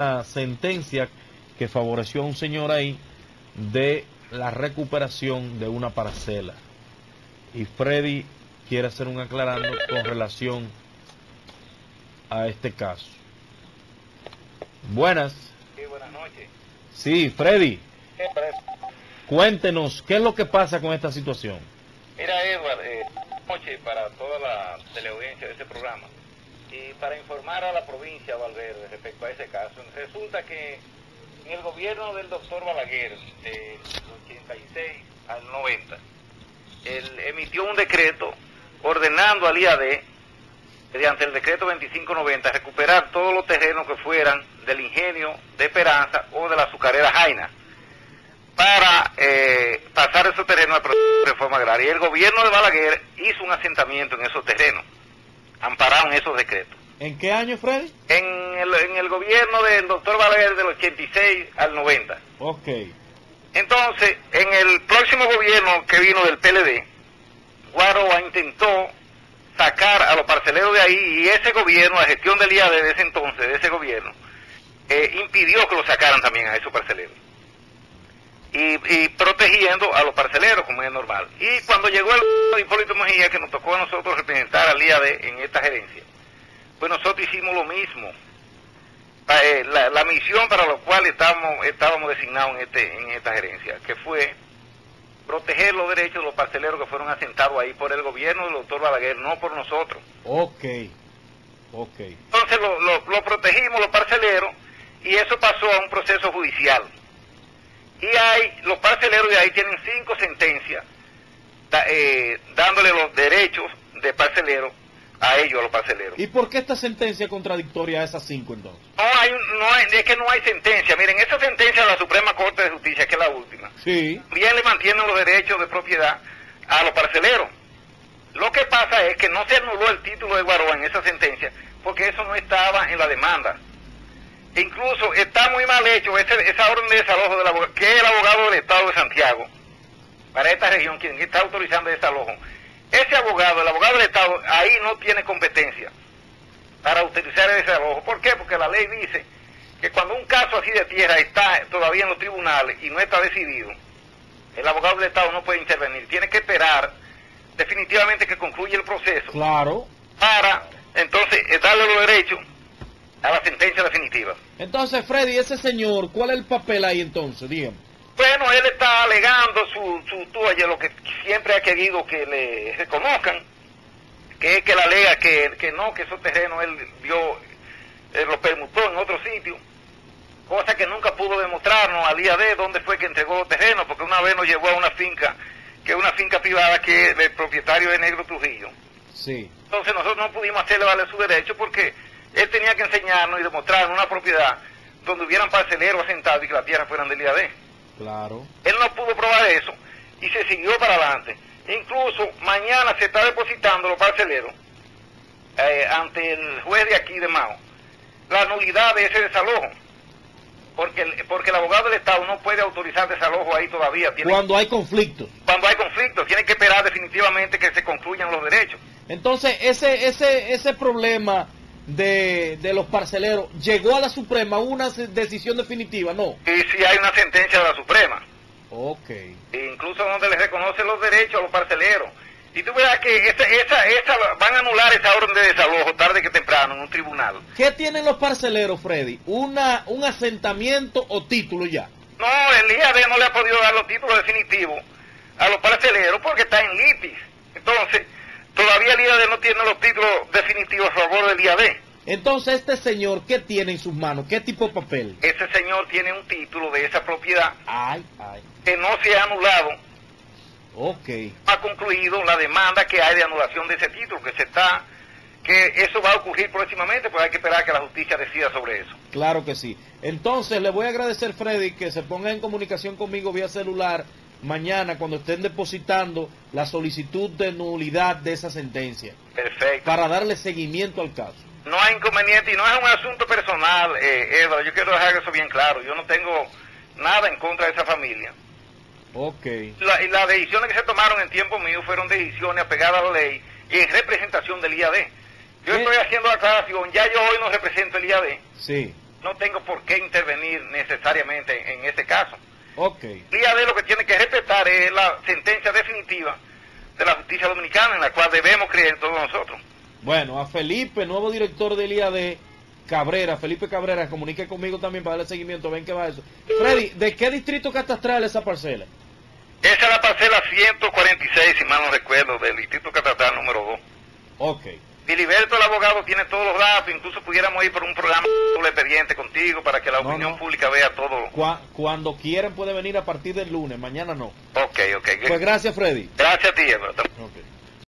una sentencia que favoreció a un señor ahí de la recuperación de una parcela. Y Freddy quiere hacer un aclarando con relación a este caso. Buenas. Sí, buenas noches. Sí, Freddy. Cuéntenos, ¿qué es lo que pasa con esta situación? Mira, Edward, buenas noches para toda la teleaudiencia de este programa. Y para informar a la provincia de Valverde respecto a ese caso, resulta que en el gobierno del doctor Balaguer, del 86 al 90, él emitió un decreto ordenando al IAD, mediante el decreto 2590, recuperar todos los terrenos que fueran del ingenio de Esperanza o de la azucarera Jaina, para pasar esos terrenos al proceso de reforma agraria. Y el gobierno de Balaguer hizo un asentamiento en esos terrenos, ampararon esos decretos. ¿En qué año, Freddy? En el gobierno del doctor Balaguer del 86 al 90. Ok. Entonces, en el próximo gobierno que vino del PLD, Guaroa intentó sacar a los parceleros de ahí, y ese gobierno, la gestión del IAD de ese entonces, de ese gobierno, impidió que lo sacaran también a esos parceleros. Y protegiendo a los parceleros, como es normal. Y cuando llegó el de Hipólito Mejía, que nos tocó a nosotros representar al IAD en esta gerencia, pues nosotros hicimos lo mismo. La misión para la cual estábamos designados en esta gerencia, que fue proteger los derechos de los parceleros que fueron asentados ahí por el gobierno del doctor Balaguer, no por nosotros. Ok. Entonces lo protegimos, los parceleros, y eso pasó a un proceso judicial. Y los parceleros de ahí tienen 5 sentencias dándole los derechos de parceleros a ellos, a los parceleros. ¿Y por qué esta sentencia contradictoria a esas 5 entonces? Es que no hay sentencia. Miren, esa sentencia de la Suprema Corte de Justicia, que es la última, sí, bien le mantienen los derechos de propiedad a los parceleros. Lo que pasa es que no se anuló el título de Guaroa en esa sentencia, porque eso no estaba en la demanda. E incluso está muy mal hecho esa orden de desalojo del abogado, que es el abogado del Estado de Santiago, para esta región, quien está autorizando el desalojo. Ese abogado, el abogado del Estado, ahí no tiene competencia para utilizar el desalojo. ¿Por qué? Porque la ley dice que cuando un caso así de tierra está todavía en los tribunales y no está decidido, el abogado del Estado no puede intervenir. Tiene que esperar definitivamente que concluya el proceso. Claro. Para entonces darle los derechos a la sentencia definitiva. Entonces, Freddy, ese señor, ¿cuál es el papel ahí entonces? Dígame. Bueno, él está alegando su tuya, lo que siempre ha querido que le reconozcan, que es que él alega que no, que esos terrenos él lo permutó en otro sitio, cosa que nunca pudo demostrarnos al IAD dónde fue que entregó los terrenos, porque una vez nos llevó a una finca, que es una finca privada que el propietario es Negro Trujillo. Sí. Entonces nosotros no pudimos hacerle valer su derecho porque él tenía que enseñarnos y demostrarnos una propiedad donde hubieran parceleros asentados y que la tierra fueran del IAD. Claro. Él no pudo probar eso y se siguió para adelante. Incluso mañana se está depositando los parceleros ante el juez de aquí de Mao la nulidad de ese desalojo, porque el abogado del Estado no puede autorizar desalojo ahí todavía. Cuando hay conflictos. Cuando hay conflictos, tiene que esperar definitivamente que se concluyan los derechos. Entonces, ese problema de los parceleros, ¿llegó a la Suprema una decisión definitiva? No. Y si hay una sentencia de la Suprema. Ok. Incluso donde les reconoce los derechos a los parceleros. Y tú verás que esa van a anular esa orden de desalojo tarde que temprano en un tribunal. ¿Qué tienen los parceleros, Freddy? ¿Un asentamiento o título ya? No, el IAD no le ha podido dar los títulos definitivos a los parceleros porque está en litis. Entonces, todavía el IAD no tiene los títulos definitivos a favor del IAD. Entonces, este señor, ¿qué tiene en sus manos? ¿Qué tipo de papel? Ese señor tiene un título de esa propiedad que no se ha anulado. Ok. Ha concluido la demanda que hay de anulación de ese título, que eso va a ocurrir próximamente, pues hay que esperar que la justicia decida sobre eso. Claro que sí. Entonces, le voy a agradecer, Freddy, que se ponga en comunicación conmigo vía celular mañana cuando estén depositando la solicitud de nulidad de esa sentencia. Perfecto. Para darle seguimiento al caso. No hay inconveniente y no es un asunto personal, Edward, yo quiero dejar eso bien claro. Yo no tengo nada en contra de esa familia. Ok. Las decisiones que se tomaron en tiempo mío fueron decisiones apegadas a la ley y en representación del IAD. Yo estoy haciendo la aclaración, ya yo hoy no represento el IAD. Sí. no tengo por qué intervenir necesariamente en ese caso. Ok. El IAD lo que tiene que respetar es la sentencia definitiva de la justicia dominicana, en la cual debemos creer todos nosotros. Bueno, a Felipe, nuevo director del IAD, Cabrera, Felipe Cabrera, comunique conmigo también para darle seguimiento, ven que va eso. Freddy, ¿de qué distrito catastral es esa parcela? Esa es la parcela 146, si mal no recuerdo, del distrito catastral número 2. Ok. Filiberto, el abogado, tiene todos los datos, incluso pudiéramos ir por un programa de expediente contigo para que la opinión pública vea todo. Cuando quieran puede venir a partir del lunes, mañana no. Ok. Pues gracias, Freddy. Gracias a ti, Eduardo. Ok.